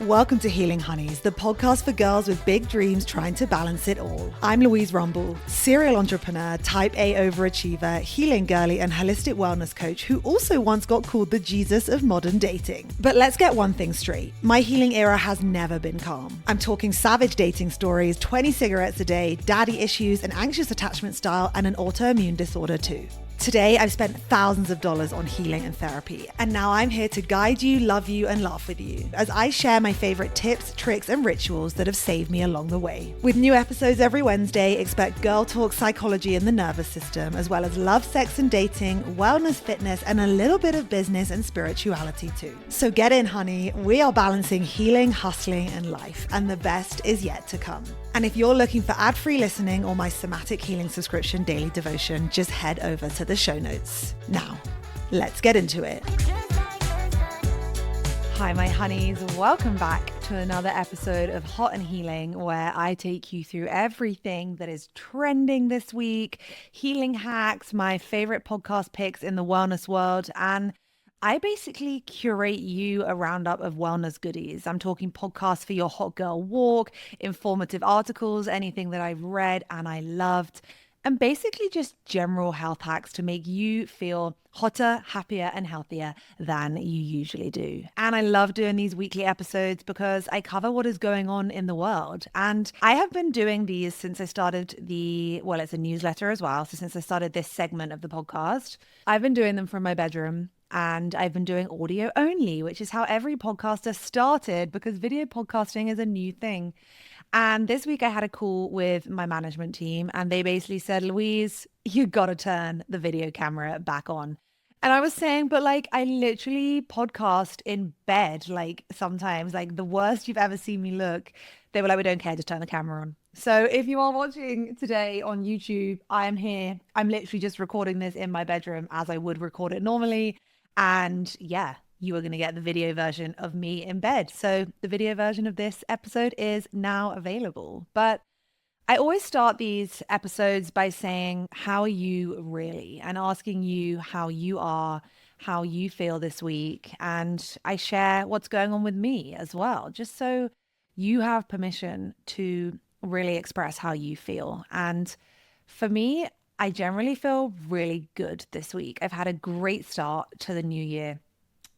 Welcome to Healing Honeys, the podcast for girls with big dreams trying to balance it all. I'm Louise Rumble, serial entrepreneur, type A overachiever, healing girly, and holistic wellness coach who also once got called the Jesus of modern dating. But let's get one thing straight. My healing era has never been calm. I'm talking savage dating stories, 20 cigarettes a day, daddy issues, an anxious attachment style, and an autoimmune disorder too. Today, I've spent thousands of dollars on healing and therapy, and now I'm here to guide you, love you, and laugh with you as I share my favorite tips, tricks, and rituals that have saved me along the way. With new episodes every Wednesday, expect girl talk, psychology, and the nervous system, as well as love, sex, and dating, wellness, fitness, and a little bit of business and spirituality too. So get in, honey. We are balancing healing, hustling, and life, and the best is yet to come. And if you're looking for ad-free listening or my somatic healing subscription daily devotion, just head over to the show notes. Now, let's get into it. Hi, my honeys. Welcome back to another episode of Hot and Healing, where I take you through everything that is trending this week, healing hacks, my favorite podcast picks in the wellness world, and I basically curate you a roundup of wellness goodies. I'm talking podcasts for your hot girl walk, informative articles, anything that I've read and I loved, and basically just general health hacks to make you feel hotter, happier, and healthier than you usually do. And I love doing these weekly episodes because I cover what is going on in the world. And I have been doing these since I started it's a newsletter as well. So since I started this segment of the podcast, I've been doing them from my bedroom. And I've been doing audio only, which is how every podcaster started because video podcasting is a new thing. And this week I had a call with my management team and they basically said, Louise, you got to turn the video camera back on. And I was saying, but I literally podcast in bed, sometimes, the worst you've ever seen me look. They were like, we don't care, just turn the camera on. So if you are watching today on YouTube, I am here. I'm literally just recording this in my bedroom as I would record it normally. And yeah, you are going to get the video version of me in bed. So the video version of this episode is now available. But I always start these episodes by saying, how are you really? And asking you how you are, how you feel this week. And I share what's going on with me as well, just so you have permission to really express how you feel. And for me, I generally feel really good this week. I've had a great start to the new year.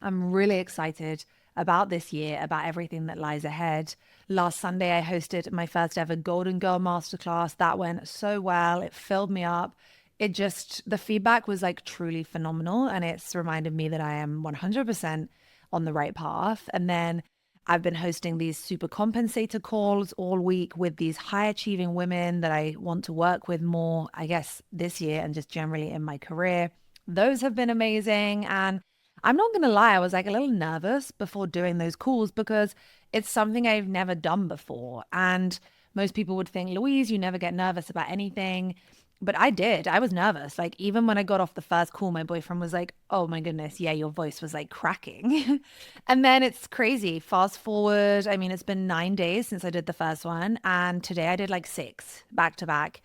I'm really excited about this year, about everything that lies ahead. Last Sunday, I hosted my first ever Golden Girl Masterclass. That went so well. It filled me up. The feedback was truly phenomenal. And it's reminded me that I am 100% on the right path. And then I've been hosting these super compensator calls all week with these high achieving women that I want to work with more, I guess, this year and just generally in my career. Those have been amazing. And I'm not going to lie, I was a little nervous before doing those calls because it's something I've never done before. And most people would think, Louise, you never get nervous about anything. But I did. I was nervous. Even when I got off the first call, my boyfriend was like, oh my goodness, yeah, your voice was cracking. And then it's crazy. Fast forward. It's been 9 days since I did the first one. And today I did 6 back to back.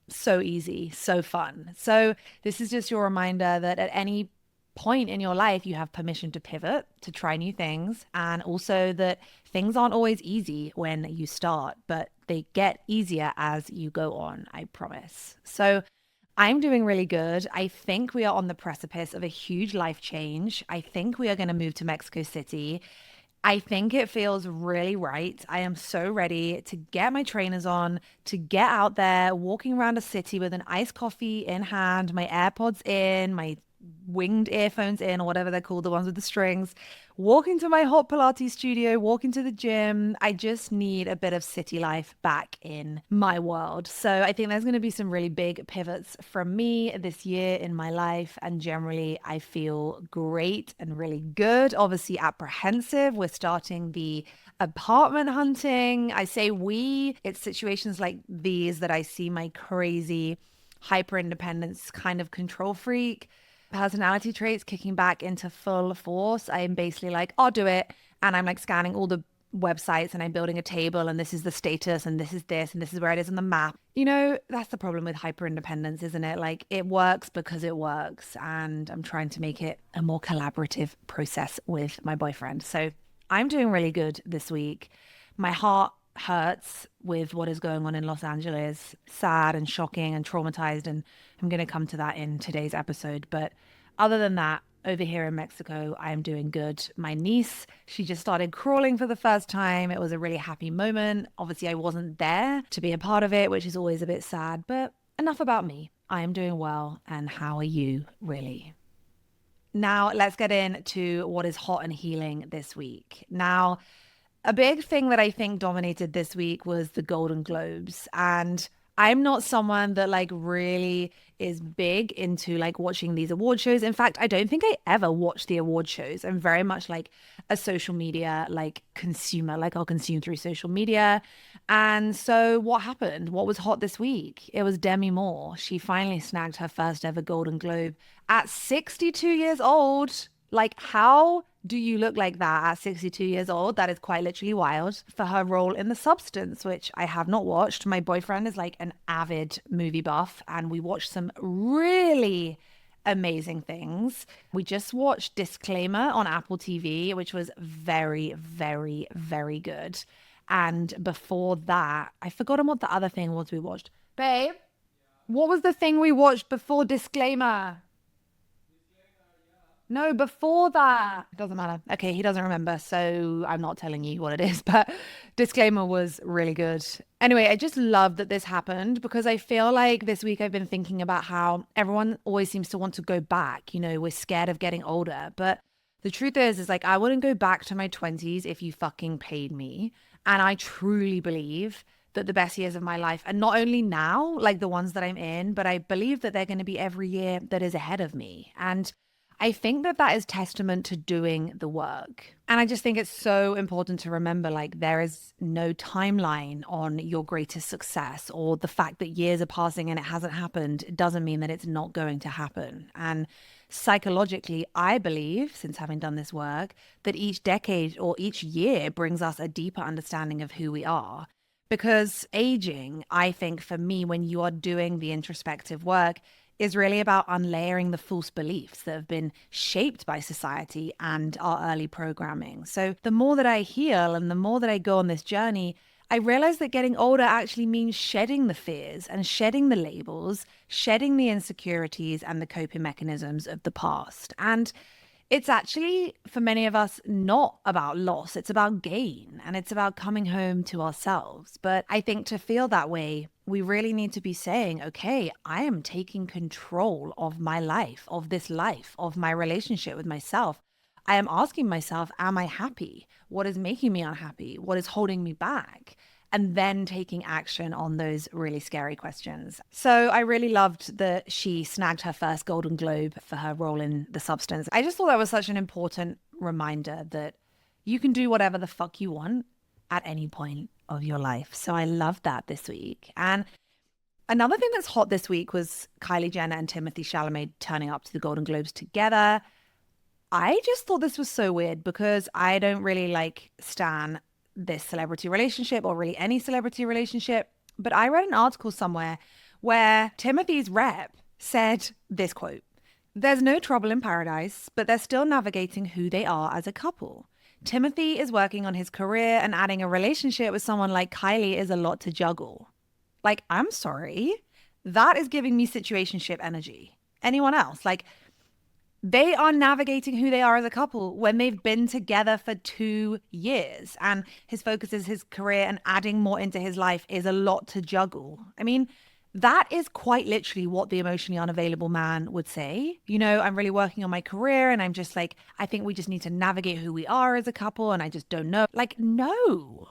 So easy, so fun. So this is just your reminder that at any point in your life, you have permission to pivot, to try new things. And also that things aren't always easy when you start, but they get easier as you go on, I promise. So I'm doing really good. I think we are on the precipice of a huge life change. I think we are going to move to Mexico City. I think it feels really right. I am so ready to get my trainers on, to get out there, walking around a city with an iced coffee in hand, my AirPods in, my winged earphones in, or whatever they're called, the ones with the strings, walking to my hot Pilates studio, walking to the gym. I just need a bit of city life back in my world. So I think there's going to be some really big pivots from me this year in my life. And generally, I feel great and really good. Obviously apprehensive. We're starting the apartment hunting. I say we, it's situations like these that I see my crazy hyper independence kind of control freak personality traits kicking back into full force. I'm basically I'll do it. And I'm scanning all the websites and I'm building a table and this is the status and this is this and this is where it is on the map. That's the problem with hyper independence, isn't it? It works because it works. And I'm trying to make it a more collaborative process with my boyfriend. So I'm doing really good this week. My heart hurts with what is going on in Los Angeles. Sad and shocking and traumatized. And I'm going to come to that in today's episode. But other than that, over here in Mexico, I am doing good. My niece, she just started crawling for the first time. It was a really happy moment. Obviously, I wasn't there to be a part of it, which is always a bit sad. But enough about me. I am doing well. And how are you, really? Now, let's get into what is hot and healing this week. Now, a big thing that I think dominated this week was the Golden Globes. And I'm not someone that like really is big into like watching these award shows. In fact, I don't think I ever watch the award shows. I'm very much like a social media like consumer, like I'll consume through social media. And so what happened? What was hot this week? It was Demi Moore. She finally snagged her first ever Golden Globe at 62 years old. Like, how do you look like that at 62 years old? That is quite literally wild. For her role in The Substance, which I have not watched. My boyfriend is like an avid movie buff, and we watched some really amazing things. We just watched Disclaimer on Apple TV, which was very, very, very good. And before that, I've forgotten what the other thing was we watched. Babe, what was the thing we watched before Disclaimer? No, before that. It doesn't matter. Okay, he doesn't remember, so I'm not telling you what it is, but Disclaimer was really good. Anyway, I just love that this happened because I feel like this week I've been thinking about how everyone always seems to want to go back. You know, we're scared of getting older, but the truth is like I wouldn't go back to my 20s if you fucking paid me. And I truly believe that the best years of my life, and not only now, like the ones that I'm in, but I believe that they're going to be every year that is ahead of me. And I think that that is testament to doing the work. And I just think it's so important to remember like there is no timeline on your greatest success, or the fact that years are passing and it hasn't happened. It doesn't mean that it's not going to happen. And psychologically, I believe, since having done this work, that each decade or each year brings us a deeper understanding of who we are. Because aging, I think for me, when you are doing the introspective work, is really about unlayering the false beliefs that have been shaped by society and our early programming. So the more that I heal and the more that I go on this journey, I realize that getting older actually means shedding the fears and shedding the labels, shedding the insecurities and the coping mechanisms of the past. And it's actually, for many of us, not about loss. It's about gain, and it's about coming home to ourselves. But I think to feel that way, we really need to be saying, okay, I am taking control of my life, of my relationship with myself. I am asking myself, am I happy? What is making me unhappy? What is holding me back? And then taking action on those really scary questions. So I really loved that she snagged her first Golden Globe for her role in The Substance. I just thought that was such an important reminder that you can do whatever the fuck you want at any point of your life. So I loved that this week. And another thing that's hot this week was Kylie Jenner and Timothée Chalamet turning up to the Golden Globes together. I just thought this was so weird because I don't really like stan this celebrity relationship or really any celebrity relationship. But I read an article somewhere where Timothy's rep said this quote: "There's no trouble in paradise, but they're still navigating who they are as a couple. Timothée is working on his career, and adding a relationship with someone like Kylie is a lot to juggle." Like, I'm sorry. That is giving me situationship energy. Anyone else? Like, they are navigating who they are as a couple when they've been together for 2 years, and his focus is his career, and adding more into his life is a lot to juggle. I mean, that is quite literally what the emotionally unavailable man would say. You know, I'm really working on my career and I'm just like, I think we just need to navigate who we are as a couple, and I just don't know. Like, no.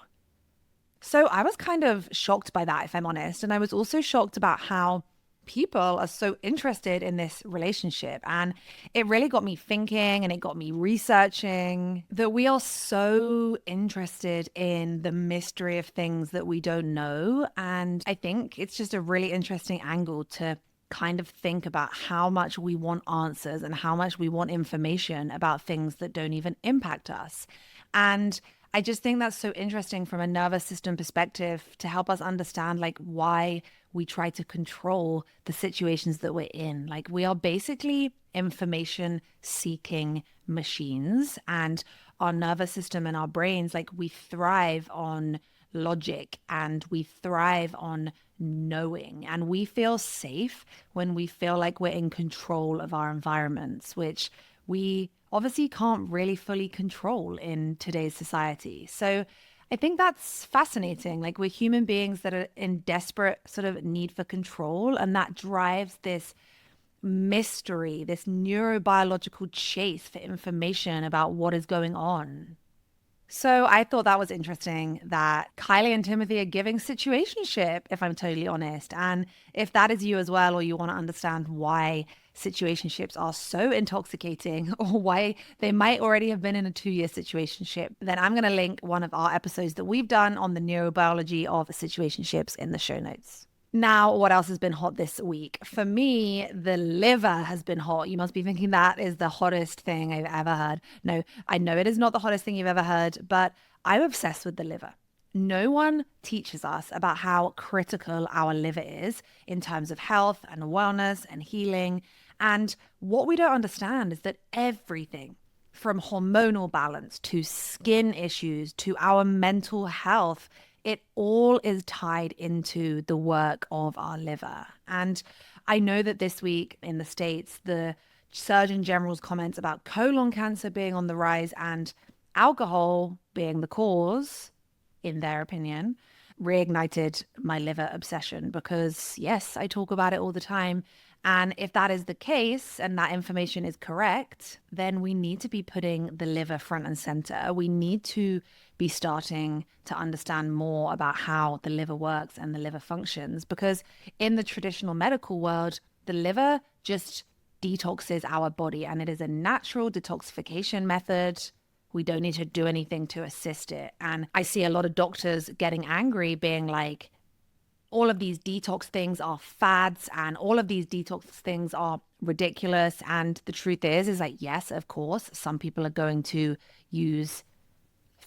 So I was kind of shocked by that, if I'm honest. And I was also shocked about how people are so interested in this relationship. And it really got me thinking, and it got me researching that we are so interested in the mystery of things that we don't know. And I think it's just a really interesting angle to kind of think about how much we want answers and how much we want information about things that don't even impact us. And I just think that's so interesting from a nervous system perspective to help us understand like why we try to control the situations that we're in. Like, we are basically information seeking machines, and our nervous system and our brains, like we thrive on logic and we thrive on knowing, and we feel safe when we feel like we're in control of our environments, which we obviously can't really fully control in today's society. So I think that's fascinating. Like, we're human beings that are in desperate sort of need for control, and that drives this mystery, this neurobiological chase for information about what is going on. So I thought that was interesting that Kylie and Timothée are giving situationship, if I'm totally honest. And if that is you as well, or you want to understand why situationships are so intoxicating, or why they might already have been in a 2-year situationship, then I'm going to link one of our episodes that we've done on the neurobiology of situationships in the show notes. Now, what else has been hot this week? For me, the liver has been hot. You must be thinking that is the hottest thing I've ever heard. No, I know it is not the hottest thing you've ever heard, but I'm obsessed with the liver. No one teaches us about how critical our liver is in terms of health and wellness and healing. And what we don't understand is that everything from hormonal balance to skin issues to our mental health, it all is tied into the work of our liver. And I know that this week in the States, the Surgeon General's comments about colon cancer being on the rise and alcohol being the cause, in their opinion, reignited my liver obsession, because yes, I talk about it all the time. And if that is the case and that information is correct, then we need to be putting the liver front and center. We need to be starting to understand more about how the liver works and the liver functions, because in the traditional medical world, the liver just detoxes our body, and it is a natural detoxification method. We don't need to do anything to assist it. And I see a lot of doctors getting angry, being like, all of these detox things are fads and all of these detox things are ridiculous. And the truth is like, yes, of course, some people are going to use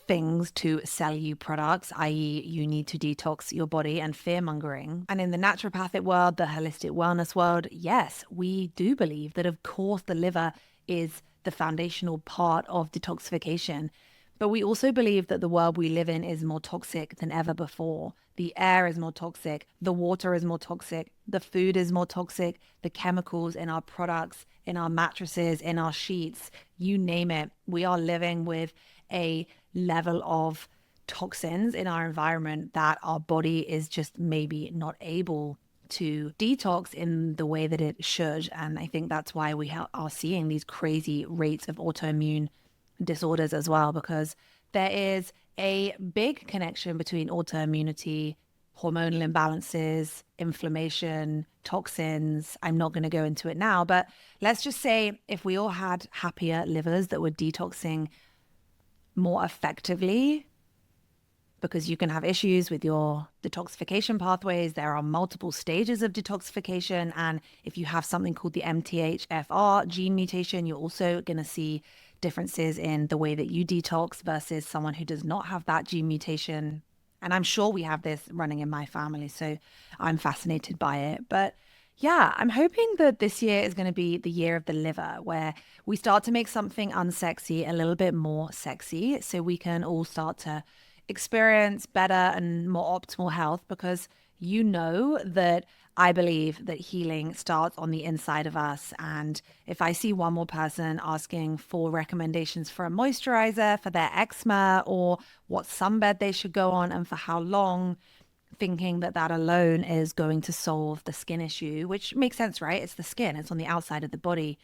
things to sell you products, i.e. you need to detox your body, and fear mongering. And in the naturopathic world, the holistic wellness world, yes, we do believe that of course the liver is the foundational part of detoxification. But we also believe that the world we live in is more toxic than ever before. The air is more toxic, the water is more toxic, the food is more toxic, the chemicals in our products, in our mattresses, in our sheets, you name it. We are living with a level of toxins in our environment that our body is just maybe not able to detox in the way that it should. And I think that's why we are seeing these crazy rates of autoimmune disorders as well, because there is a big connection between autoimmunity, hormonal imbalances, inflammation, toxins. I'm not going to go into it now, but let's just say if we all had happier livers that were detoxing more effectively, because you can have issues with your detoxification pathways. There are multiple stages of detoxification. And if you have something called the MTHFR gene mutation, you're also going to see differences in the way that you detox versus someone who does not have that gene mutation. And I'm sure we have this running in my family, so I'm fascinated by it. But yeah, I'm hoping that this year is going to be the year of the liver, where we start to make something unsexy a little bit more sexy, so we can all start to experience better and more optimal health. Because you know that I believe that healing starts on the inside of us. And if I see one more person asking for recommendations for a moisturizer for their eczema, or what sunbed they should go on and for how long, thinking that that alone is going to solve the skin issue, which makes sense, right? It's the skin, it's on the outside of the body.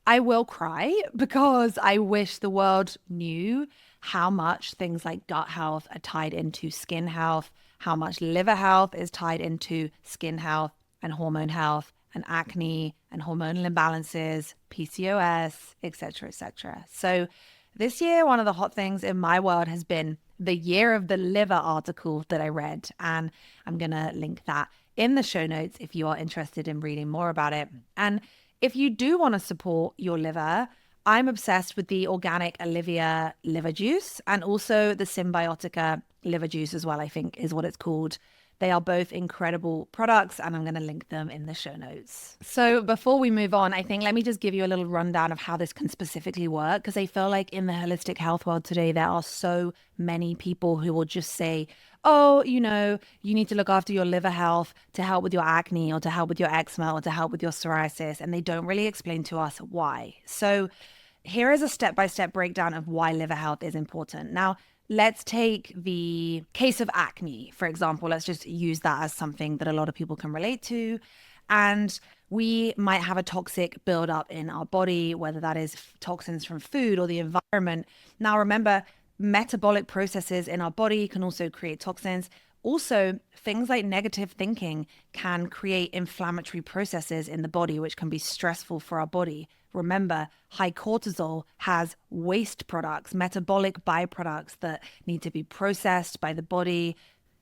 I will cry, because I wish the world knew how much things like gut health are tied into skin health, how much liver health is tied into skin health and hormone health and acne and hormonal imbalances, PCOS, etc., etc. So this year, one of the hot things in my world has been the Year of the Liver article that I read. And I'm going to link that in the show notes if you are interested in reading more about it. And if you do want to support your liver, I'm obsessed with the organic Olivia liver juice, and also the Symbiotica liver juice as well, I think is what it's called. They are both incredible products, and I'm going to link them in the show notes. So before we move on, I think let me just give you a little rundown of how this can specifically work, because I feel like in the holistic health world today, there are so many people who will just say, oh, you need to look after your liver health to help with your acne or to help with your eczema or to help with your psoriasis. And they don't really explain to us why. So here is a step-by-step breakdown of why liver health is important. Now, let's take the case of acne, for example. Let's just use that as something that a lot of people can relate to. And we might have a toxic buildup in our body, whether that is toxins from food or the environment. Now, remember, metabolic processes in our body can also create toxins. Also, things like negative thinking can create inflammatory processes in the body, which can be stressful for our body. Remember, high cortisol has waste products, metabolic byproducts that need to be processed by the body.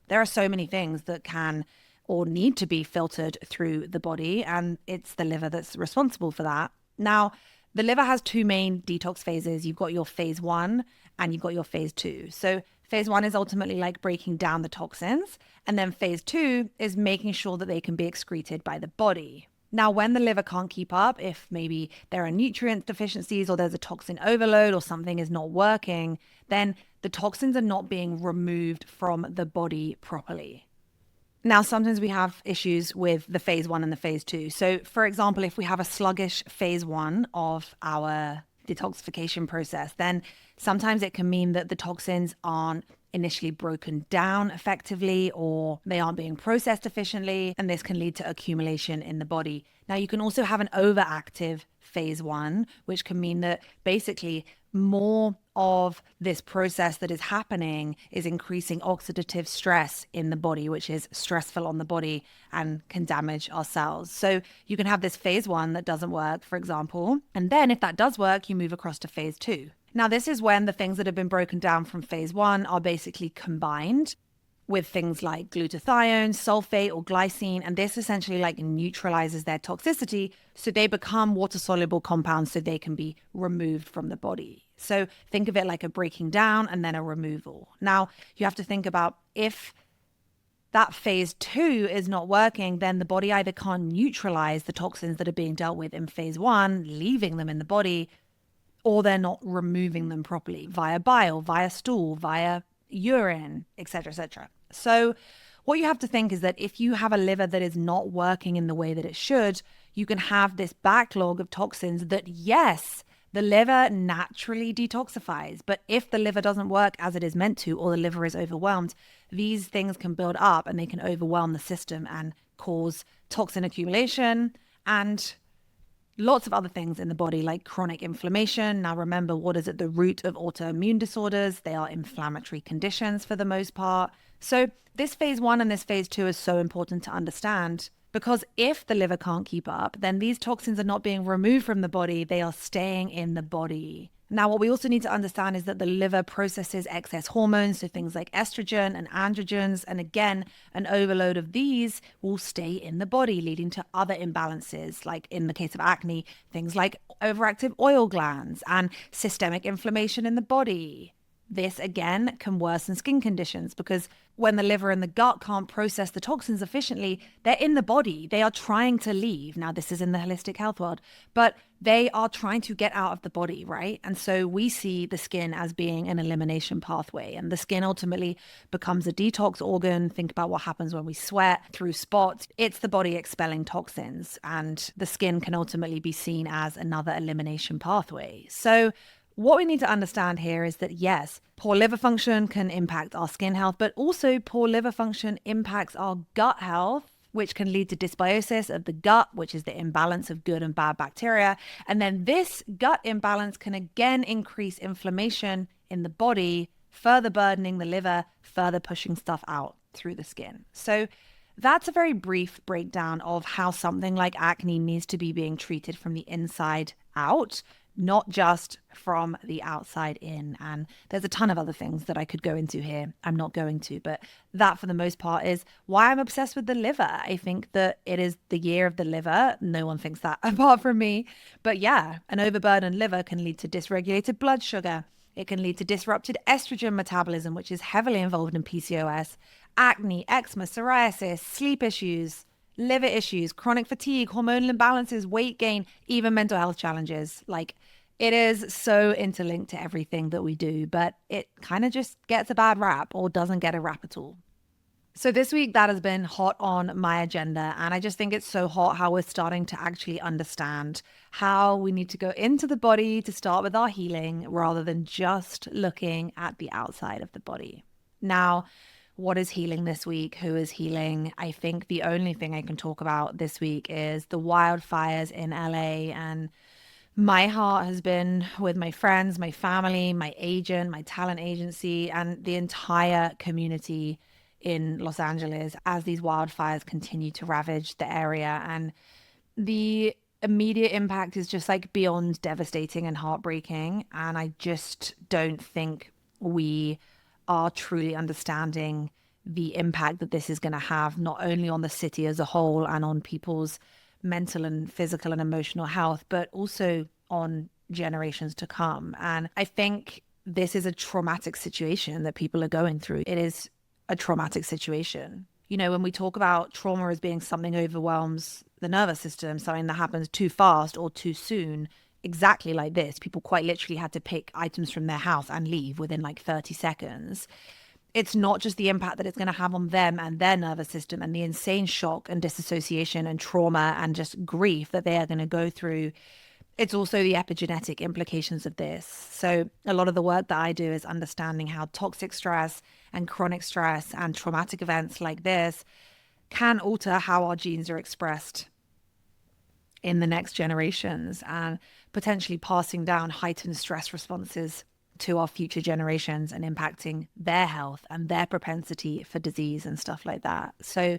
There are so many things that can or need to be filtered through the body, and it's the liver that's responsible for that. Now, the liver has two main detox phases. You've got your phase 1 and you've got your phase 2. So phase 1 is ultimately like breaking down the toxins. And then phase 2 is making sure that they can be excreted by the body. Now, when the liver can't keep up, if maybe there are nutrient deficiencies or there's a toxin overload or something is not working, then the toxins are not being removed from the body properly. Now, sometimes we have issues with the phase 1 and the phase 2. So, for example, if we have a sluggish phase 1 of our detoxification process, then sometimes it can mean that the toxins aren't initially broken down effectively or they aren't being processed efficiently, and this can lead to accumulation in the body. Now, you can also have an overactive phase 1, which can mean that basically more of this process that is happening is increasing oxidative stress in the body, which is stressful on the body and can damage our cells. So you can have this phase 1 that doesn't work, for example, and then if that does work, you move across to phase 2. Now, this is when the things that have been broken down from phase 1 are basically combined with things like glutathione, sulfate, or glycine, and this essentially like neutralizes their toxicity, so they become water-soluble compounds so they can be removed from the body. So think of it like a breaking down and then a removal. Now, you have to think about if that phase 2 is not working, then the body either can't neutralize the toxins that are being dealt with in phase 1, leaving them in the body, or they're not removing them properly via bile, via stool, via urine, etc., etc. So what you have to think is that if you have a liver that is not working in the way that it should, you can have this backlog of toxins that, yes, the liver naturally detoxifies. But if the liver doesn't work as it is meant to, or the liver is overwhelmed, these things can build up and they can overwhelm the system and cause toxin accumulation and lots of other things in the body like chronic inflammation. Now, remember, what is at the root of autoimmune disorders? They are inflammatory conditions for the most part. So this phase 1 and this phase 2 is so important to understand, because if the liver can't keep up, then these toxins are not being removed from the body. They are staying in the body. Now, what we also need to understand is that the liver processes excess hormones, so things like estrogen and androgens. And again, an overload of these will stay in the body, leading to other imbalances, like in the case of acne, things like overactive oil glands and systemic inflammation in the body. This, again, can worsen skin conditions because when the liver and the gut can't process the toxins efficiently, they're in the body. They are trying to leave. Now, this is in the holistic health world, but they are trying to get out of the body, right? And so we see the skin as being an elimination pathway, and the skin ultimately becomes a detox organ. Think about what happens when we sweat through spots. It's the body expelling toxins, and the skin can ultimately be seen as another elimination pathway. So what we need to understand here is that, yes, poor liver function can impact our skin health, but also poor liver function impacts our gut health, which can lead to dysbiosis of the gut, which is the imbalance of good and bad bacteria. And then this gut imbalance can again increase inflammation in the body, further burdening the liver, further pushing stuff out through the skin. So that's a very brief breakdown of how something like acne needs to be being treated from the inside out, not just from the outside in. And there's a ton of other things that I could go into here. I'm not going to, but that for the most part is why I'm obsessed with the liver. I think that it is the year of the liver. No one thinks that apart from me. But yeah, an overburdened liver can lead to dysregulated blood sugar. It can lead to disrupted estrogen metabolism, which is heavily involved in PCOS. acne, eczema, psoriasis, sleep issues, liver issues, chronic fatigue, hormonal imbalances, weight gain, even mental health challenges. Like, it is so interlinked to everything that we do, but it kind of just gets a bad rap or doesn't get a rap at all. So this week that has been hot on my agenda, and I just think it's so hot how we're starting to actually understand how we need to go into the body to start with our healing rather than just looking at the outside of the body. Now, what is healing this week? Who is healing? I think the only thing I can talk about this week is the wildfires in LA, and my heart has been with my friends, my family, my agent, my talent agency, and the entire community in Los Angeles as these wildfires continue to ravage the area. And the immediate impact is just like beyond devastating and heartbreaking. And I just don't think we are truly understanding the impact that this is going to have, not only on the city as a whole and on people's mental and physical and emotional health, but also on generations to come. And I think this is a traumatic situation that people are going through. It is a traumatic situation. You know, when we talk about trauma as being something overwhelms the nervous system, something that happens too fast or too soon, exactly like this, people quite literally had to pick items from their house and leave within like 30 seconds. It's not just the impact that it's going to have on them and their nervous system and the insane shock and disassociation and trauma and just grief that they are going to go through. It's also the epigenetic implications of this. So a lot of the work that I do is understanding how toxic stress and chronic stress and traumatic events like this can alter how our genes are expressed in the next generations and potentially passing down heightened stress responses to our future generations and impacting their health and their propensity for disease and stuff like that. So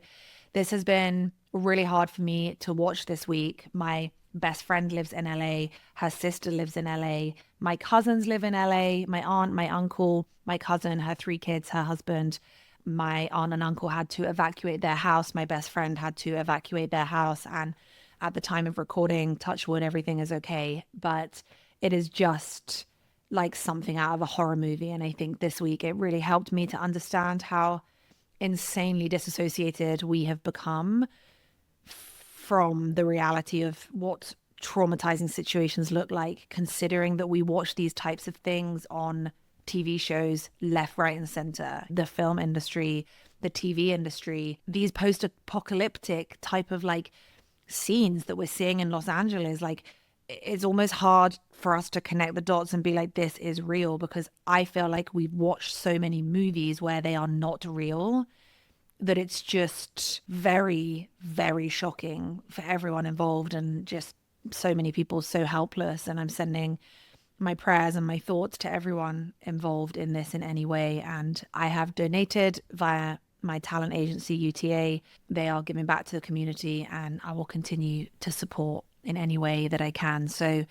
this has been really hard for me to watch this week. My best friend lives in LA. Her sister lives in LA. My cousins live in LA. My aunt, my uncle, my cousin, her 3 kids, her husband. My aunt and uncle had to evacuate their house. My best friend had to evacuate their house. And at the time of recording, touch wood, everything is okay. But it is just like something out of a horror movie. And I think this week it really helped me to understand how insanely disassociated we have become from the reality of what traumatizing situations look like, considering that we watch these types of things on TV shows left, right, and center. The film industry, the TV industry, these post-apocalyptic type of like scenes that we're seeing in Los Angeles, like it's almost hard for us to connect the dots and be like, this is real, because I feel like we've watched so many movies where they are not real that it's just very, very shocking for everyone involved and just so many people so helpless. And I'm sending my prayers and my thoughts to everyone involved in this in any way. And I have donated via my talent agency, UTA. They are giving back to the community, and I will continue to support in any way that I can. So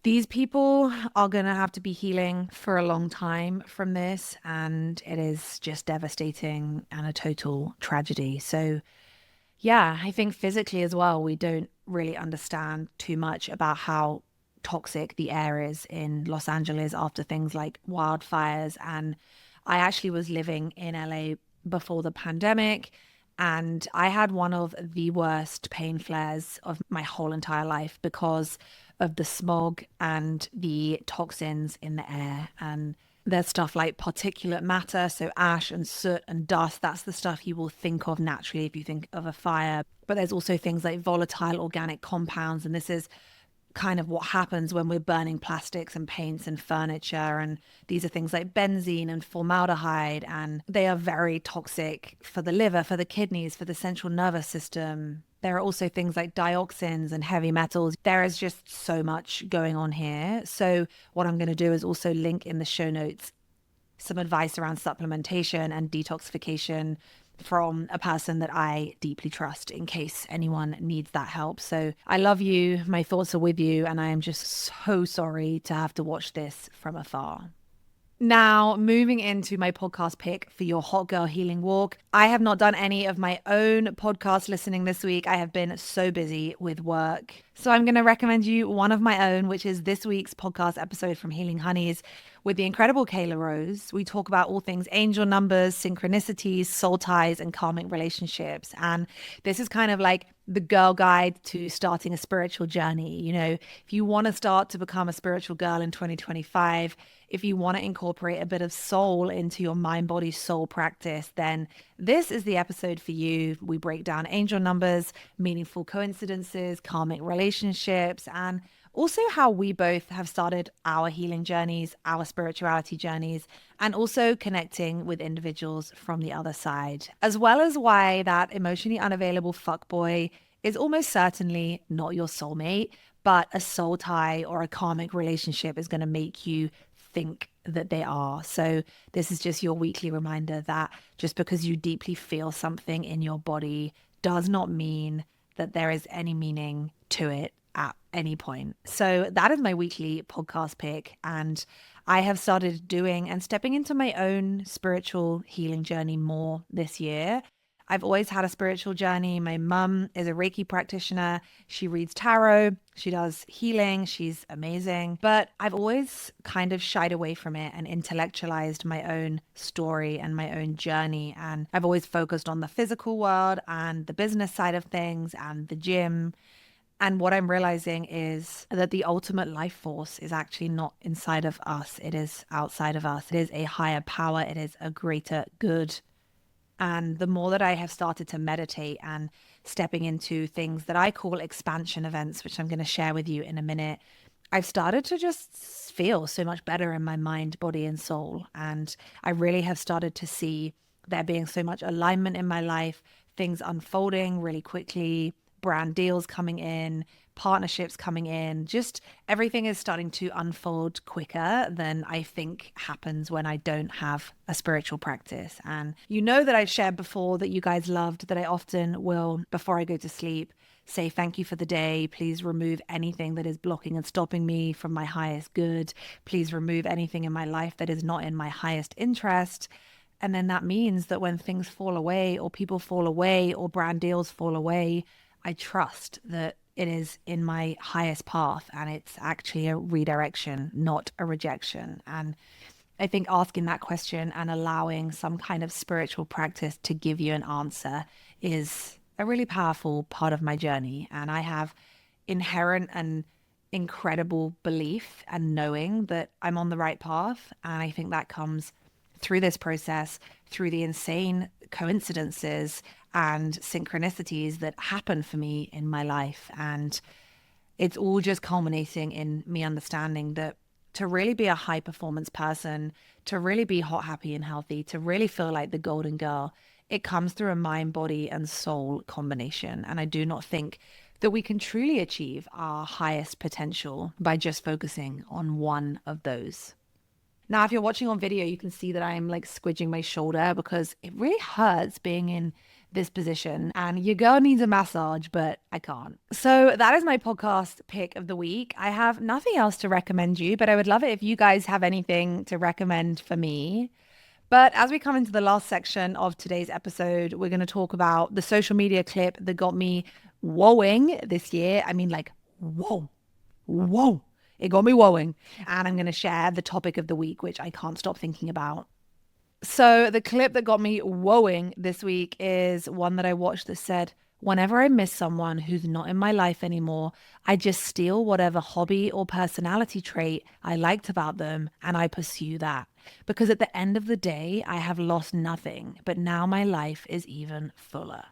these people are going to have to be healing for a long time from this, and it is just devastating and a total tragedy. So yeah, I think physically as well, we don't really understand too much about how toxic the air is in Los Angeles after things like wildfires. And I actually was living in LA before the pandemic, and I had one of the worst pain flares of my whole entire life because of the smog and the toxins in the air. And there's stuff like particulate matter, so ash and soot and dust. That's the stuff you will think of naturally if you think of a fire. But there's also things like volatile organic compounds. And this is kind of what happens when we're burning plastics and paints and furniture. And these are things like benzene and formaldehyde, and they are very toxic for the liver, for the kidneys, for the central nervous system. There are also things like dioxins and heavy metals. There is just so much going on here. So what I'm going to do is also link in the show notes some advice around supplementation and detoxification from a person that I deeply trust in case anyone needs that help. So I love you. My thoughts are with you. And I am just so sorry to have to watch this from afar. Now, moving into my podcast pick for your Hot Girl Healing Walk. I have not done any of my own podcast listening this week. I have been so busy with work So I'm going to recommend you one of my own, which is this week's podcast episode from Healing Honeys with the incredible Kayla Rose. We talk about all things angel numbers, synchronicities, soul ties, and karmic relationships. And this is kind of like the girl guide to starting a spiritual journey. You know, if you want to start to become a spiritual girl in 2025, if you want to incorporate a bit of soul into your mind, body, soul practice, then this is the episode for you. We break down angel numbers, meaningful coincidences, karmic relationships, and also how we both have started our healing journeys, our spirituality journeys, and also connecting with individuals from the other side, as well as why that emotionally unavailable fuckboy is almost certainly not your soulmate, but a soul tie or a karmic relationship is going to make you think that they are. So this is just your weekly reminder that just because you deeply feel something in your body does not mean that there is any meaning to it at any point. So that is my weekly podcast pick. And I have started doing and stepping into my own spiritual healing journey more this year. I've always had a spiritual journey. My mum is a Reiki practitioner. She reads tarot. She does healing. She's amazing. But I've always kind of shied away from it and intellectualized my own story and my own journey. And I've always focused on the physical world and the business side of things and the gym. And what I'm realizing is that the ultimate life force is actually not inside of us. It is outside of us. It is a higher power. It is a greater good. And the more that I have started to meditate and stepping into things that I call expansion events, which I'm going to share with you in a minute, I've started to just feel so much better in my mind, body, and soul. And I really have started to see there being so much alignment in my life, things unfolding really quickly, brand deals coming in, partnerships coming in, just everything is starting to unfold quicker than I think happens when I don't have a spiritual practice. And you know that I've shared before that you guys loved that I often will, before I go to sleep, say thank you for the day. Please remove anything that is blocking and stopping me from my highest good. Please remove anything in my life that is not in my highest interest. And then that means that when things fall away or people fall away or brand deals fall away, I trust that it is in my highest path and it's actually a redirection, not a rejection. And I think asking that question and allowing some kind of spiritual practice to give you an answer is a really powerful part of my journey. And I have inherent and incredible belief and knowing that I'm on the right path. And I think that comes through this process, through the insane coincidences and synchronicities that happen for me in my life. And it's all just culminating in me understanding that to really be a high performance person, to really be hot, happy, and healthy, to really feel like the golden girl, it comes through a mind, body, and soul combination. And I do not think that we can truly achieve our highest potential by just focusing on one of those. Now, if you're watching on video, you can see that I'm like squidging my shoulder because it really hurts being in this position and your girl needs a massage, but I can't. So that is my podcast pick of the week. I have nothing else to recommend you, but I would love it if you guys have anything to recommend for me. But as we come into the last section of today's episode, we're going to talk about the social media clip that got me woeing this year. I mean, like, whoa. It got me woeing. And I'm going to share the topic of the week, which I can't stop thinking about. So the clip that got me woeing this week is one that I watched that said, whenever I miss someone who's not in my life anymore, I just steal whatever hobby or personality trait I liked about them and I pursue that. Because at the end of the day, I have lost nothing, but now my life is even fuller.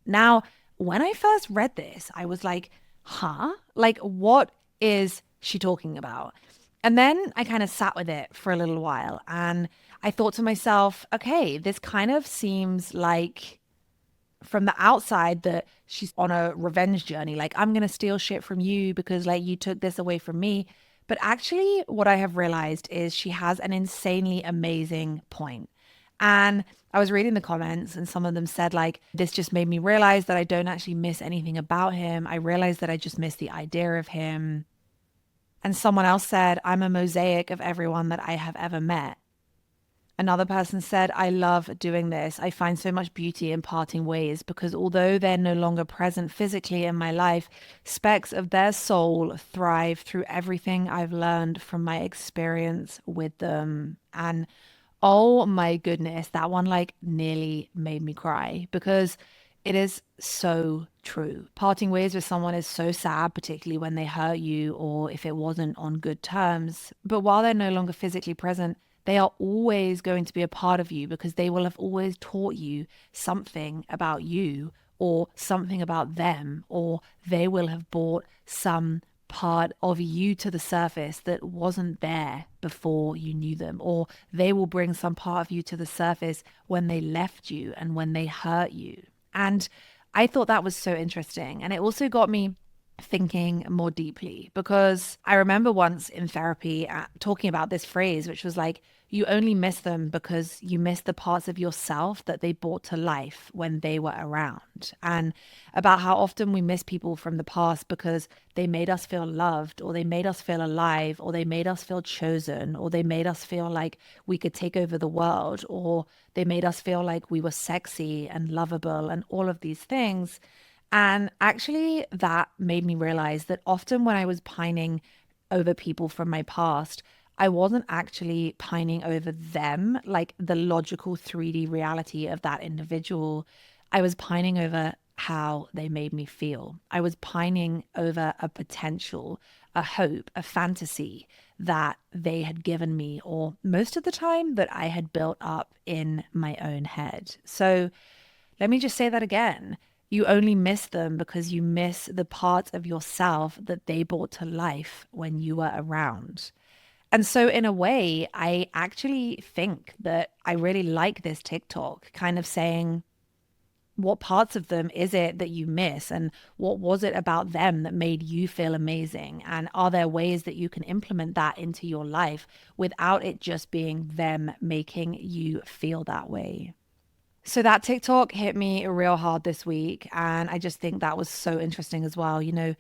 Now, when I first read this, I was like, huh? Like, what is she talking about? And then I kind of sat with it for a little while and I thought to myself, okay, this kind of seems like from the outside that she's on a revenge journey. Like, I'm going to steal shit from you because like you took this away from me. But actually what I have realized is she has an insanely amazing point. And I was reading the comments and some of them said like, this just made me realize that I don't actually miss anything about him. I realized that I just miss the idea of him. And someone else said, I'm a mosaic of everyone that I have ever met. Another person said, I love doing this. I find so much beauty in parting ways because although they're no longer present physically in my life, specks of their soul thrive through everything I've learned from my experience with them. And oh my goodness, that one like nearly made me cry because it is so true. Parting ways with someone is so sad, particularly when they hurt you or if it wasn't on good terms. But while they're no longer physically present, they are always going to be a part of you because they will have always taught you something about you or something about them, or they will have brought some part of you to the surface that wasn't there before you knew them, or they will bring some part of you to the surface when they left you and when they hurt you. And I thought that was so interesting. And it also got me thinking more deeply because I remember once in therapy talking about this phrase, which was like, you only miss them because you miss the parts of yourself that they brought to life when they were around. And about how often we miss people from the past because they made us feel loved, or they made us feel alive, or they made us feel chosen, or they made us feel like we could take over the world, or they made us feel like we were sexy and lovable and all of these things. And actually, that made me realize that often when I was pining over people from my past, I wasn't actually pining over them, like the logical 3D reality of that individual. I was pining over how they made me feel. I was pining over a potential, a hope, a fantasy that they had given me, or most of the time that I had built up in my own head. So let me just say that again. You only miss them because you miss the parts of yourself that they brought to life when you were around. And so, in a way, I actually think that I really like this TikTok kind of saying, what parts of them is it that you miss? And what was it about them that made you feel amazing? And are there ways that you can implement that into your life without it just being them making you feel that way? So that TikTok hit me real hard this week. And I just think that was so interesting as well. You know,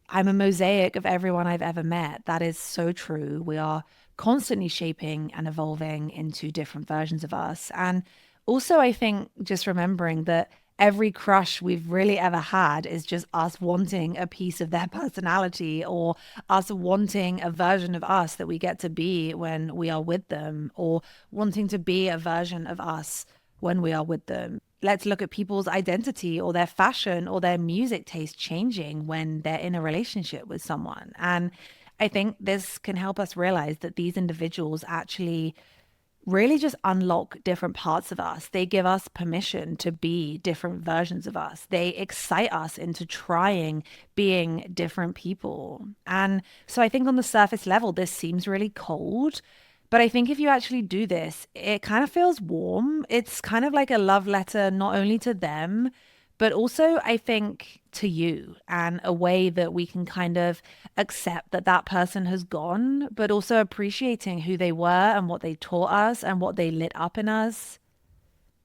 I'm a mosaic of everyone I've ever met. That is so true. We are constantly shaping and evolving into different versions of us. And also, I think just remembering that every crush we've really ever had is just us wanting a piece of their personality, or us wanting a version of us that we get to be when we are with them, or wanting to be a version of us when we are with them. Let's look at people's identity or their fashion or their music taste changing when they're in a relationship with someone. And I think this can help us realize that these individuals actually really just unlock different parts of us. They give us permission to be different versions of us. They excite us into trying being different people. And so I think on the surface level, this seems really cold. But I think if you actually do this, it kind of feels warm. It's kind of like a love letter, not only to them, but also I think to you, and a way that we can kind of accept that that person has gone, but also appreciating who they were and what they taught us and what they lit up in us.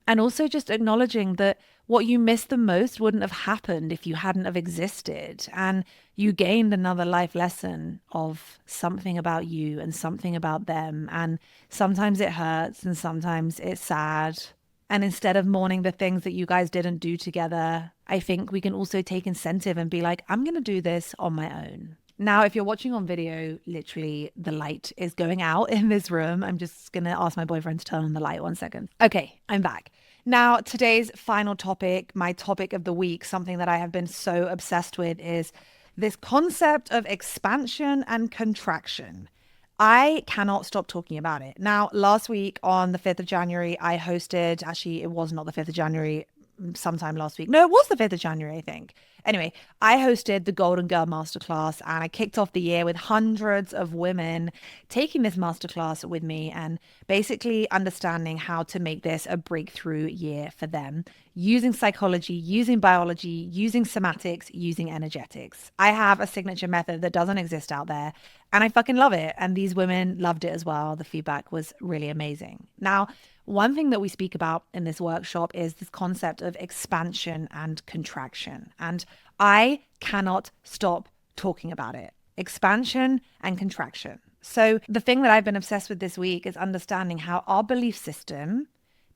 And also just acknowledging that what you missed the most wouldn't have happened if you hadn't have existed. And you gained another life lesson of something about you and something about them. And sometimes it hurts and sometimes it's sad. And instead of mourning the things that you guys didn't do together, I think we can also take incentive and be like, I'm going to do this on my own. Now, if you're watching on video, literally the light is going out in this room. I'm just going to ask my boyfriend to turn on the light 1 second. Okay, I'm back. Now, today's final topic, my topic of the week, something that I have been so obsessed with, is this concept of expansion and contraction. I cannot stop talking about it. Now, last week on the 5th of January, I hosted, actually, it was not the 5th of January, sometime last week. No, it was the 5th of January, I think. Anyway, I hosted the Golden Girl Masterclass, and I kicked off the year with hundreds of women taking this masterclass with me and basically understanding how to make this a breakthrough year for them, using psychology, using biology, using somatics, using energetics. I have a signature method that doesn't exist out there, and I fucking love it. And these women loved it as well. The feedback was really amazing. Now, one thing that we speak about in this workshop is this concept of expansion and contraction. And I cannot stop talking about it. Expansion and contraction. So the thing that I've been obsessed with this week is understanding how our belief system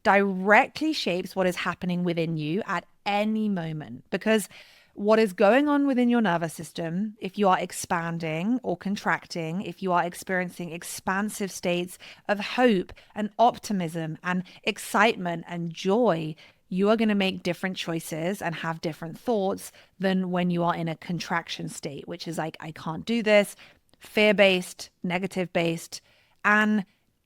directly shapes what is happening within you at any moment. Because what is going on within your nervous system, if you are expanding or contracting, if you are experiencing expansive states of hope and optimism and excitement and joy, you are going to make different choices and have different thoughts than when you are in a contraction state, which is like, I can't do this, fear-based, negative-based. And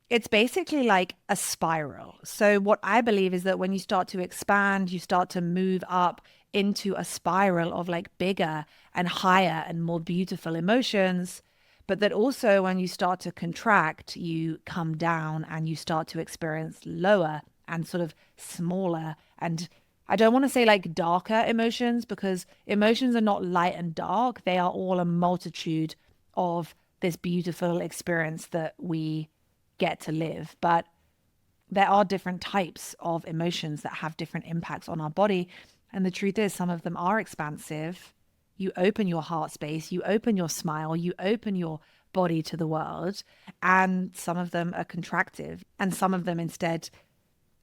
it's basically like a spiral. So what I believe is that when you start to expand, you start to move up into a spiral of like bigger and higher and more beautiful emotions. But that also when you start to contract, you come down and you start to experience lower and sort of smaller. And I don't want to say like darker emotions, because emotions are not light and dark. They are all a multitude of this beautiful experience that we get to live. But there are different types of emotions that have different impacts on our body. And the truth is, some of them are expansive. You open your heart space, you open your smile, you open your body to the world. And some of them are contractive, and some of them instead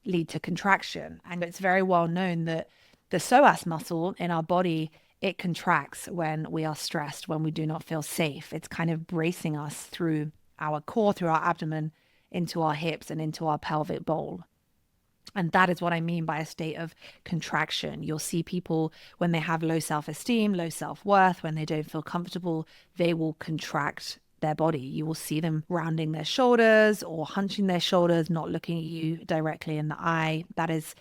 lead to contraction. And it's very well known that the psoas muscle in our body, it contracts when we are stressed, when we do not feel safe. It's kind of bracing us through our core, through our abdomen, into our hips and into our pelvic bowl. And that is what I mean by a state of contraction. You'll see people when they have low self-esteem, low self-worth, when they don't feel comfortable, they will contract their body. You will see them rounding their shoulders or hunching their shoulders, not looking at you directly in the eye. That is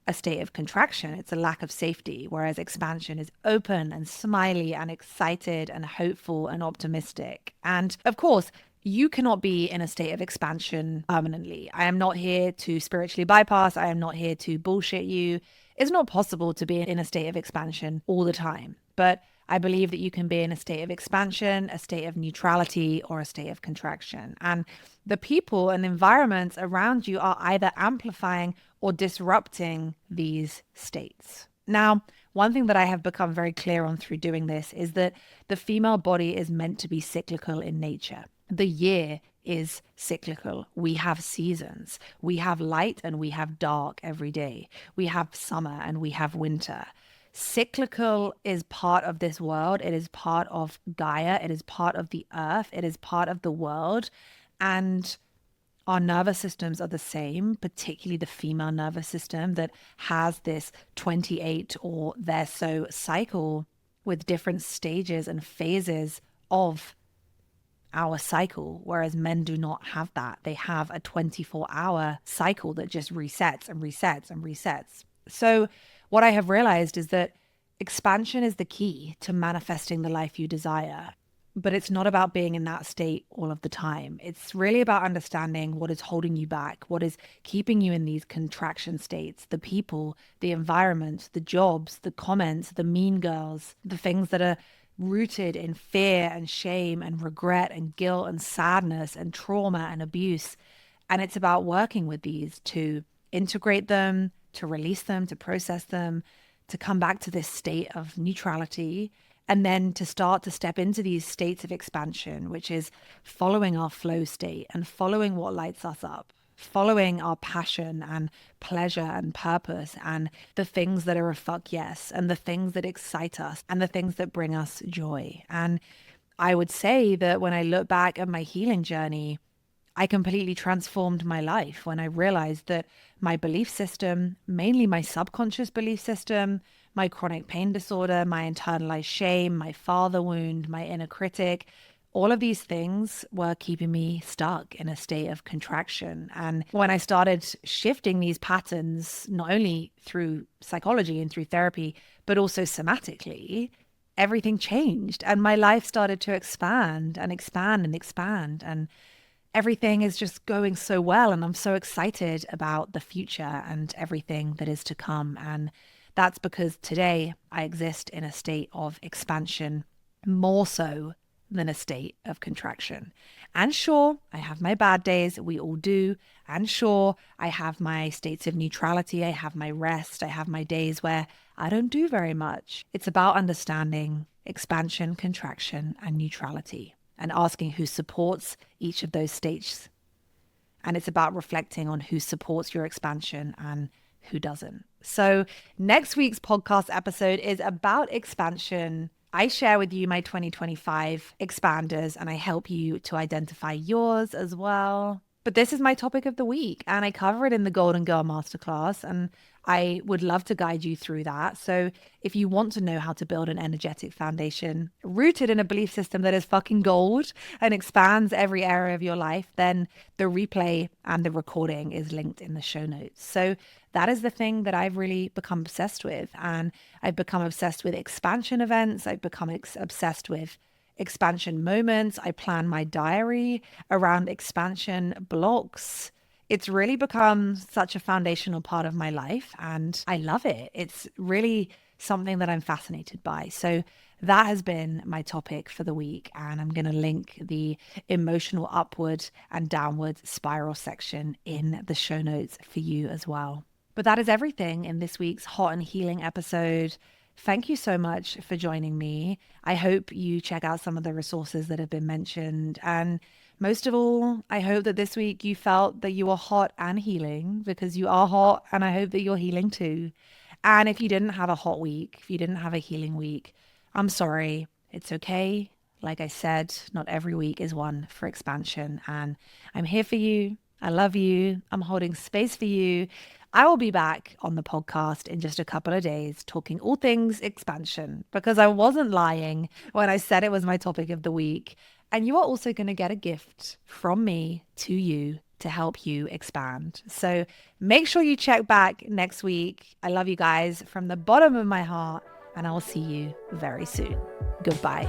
a state of contraction. It's a lack of safety, whereas expansion is open and smiley and excited and hopeful and optimistic. And of course, you cannot be in a state of expansion permanently. I am not here to spiritually bypass. I am not here to bullshit you. It's not possible to be in a state of expansion all the time. But I believe that you can be in a state of expansion, a state of neutrality, or a state of contraction. And the people and environments around you are either amplifying or disrupting these states. Now, one thing that I have become very clear on through doing this is that the female body is meant to be cyclical in nature. The year is cyclical. We have seasons. We have light and we have dark every day. We have summer and we have winter. Cyclical is part of this world. It is part of Gaia. It is part of the earth. It is part of the world. And our nervous systems are the same, particularly the female nervous system that has this 28 or so cycle with different stages and phases of our cycle, whereas men do not have that. They have a 24-hour cycle that just resets and resets and resets. So what I have realized is that expansion is the key to manifesting the life you desire. But it's not about being in that state all of the time. It's really about understanding what is holding you back, what is keeping you in these contraction states, the people, the environment, the jobs, the comments, the mean girls, the things that are rooted in fear and shame and regret and guilt and sadness and trauma and abuse. And it's about working with these to integrate them, to release them, to process them, to come back to this state of neutrality, and then to start to step into these states of expansion, which is following our flow state and following what lights us up, following our passion and pleasure and purpose and the things that are a fuck yes and the things that excite us and the things that bring us joy. And I would say that when I look back at my healing journey, I completely transformed my life when I realized that my belief system, mainly my subconscious belief system, my chronic pain disorder, my internalized shame, my father wound, my inner critic, all of these things were keeping me stuck in a state of contraction. And when I started shifting these patterns, not only through psychology and through therapy, but also somatically, everything changed and my life started to expand and expand and expand. And everything is just going so well. And I'm so excited about the future and everything that is to come. And that's because today I exist in a state of expansion, more so than a state of contraction. And sure, I have my bad days. We all do. And sure, I have my states of neutrality. I have my rest. I have my days where I don't do very much. It's about understanding expansion, contraction, and neutrality. and asking who supports each of those stages. And it's about reflecting on who supports your expansion and who doesn't. So next week's podcast episode is about expansion. I share with you my 2025 expanders and I help you to identify yours as well. But this is my topic of the week and I cover it in the Golden Girl Masterclass and I would love to guide you through that. So if you want to know how to build an energetic foundation rooted in a belief system that is fucking gold and expands every area of your life, then the replay and the recording is linked in the show notes. So that is the thing that I've really become obsessed with. And I've become obsessed with expansion events. I've become obsessed with expansion moments. I plan my diary around expansion blocks. It's really become such a foundational part of my life and I love it. It's really something that I'm fascinated by. So that has been my topic for the week. And I'm going to link the emotional upward and downward spiral section in the show notes for you as well. But that is everything in this week's Hot and Healing episode. Thank you so much for joining me. I hope you check out some of the resources that have been mentioned. And most of all, I hope that this week you felt that you were hot and healing because you are hot and I hope that you're healing too. And if you didn't have a hot week, if you didn't have a healing week, I'm sorry. It's okay. Like I said, not every week is one for expansion. And I'm here for you. I love you. I'm holding space for you. I will be back on the podcast in just a couple of days talking all things expansion because I wasn't lying when I said it was my topic of the week. And you are also going to get a gift from me to you to help you expand. So make sure you check back next week. I love you guys from the bottom of my heart and I will see you very soon. Goodbye.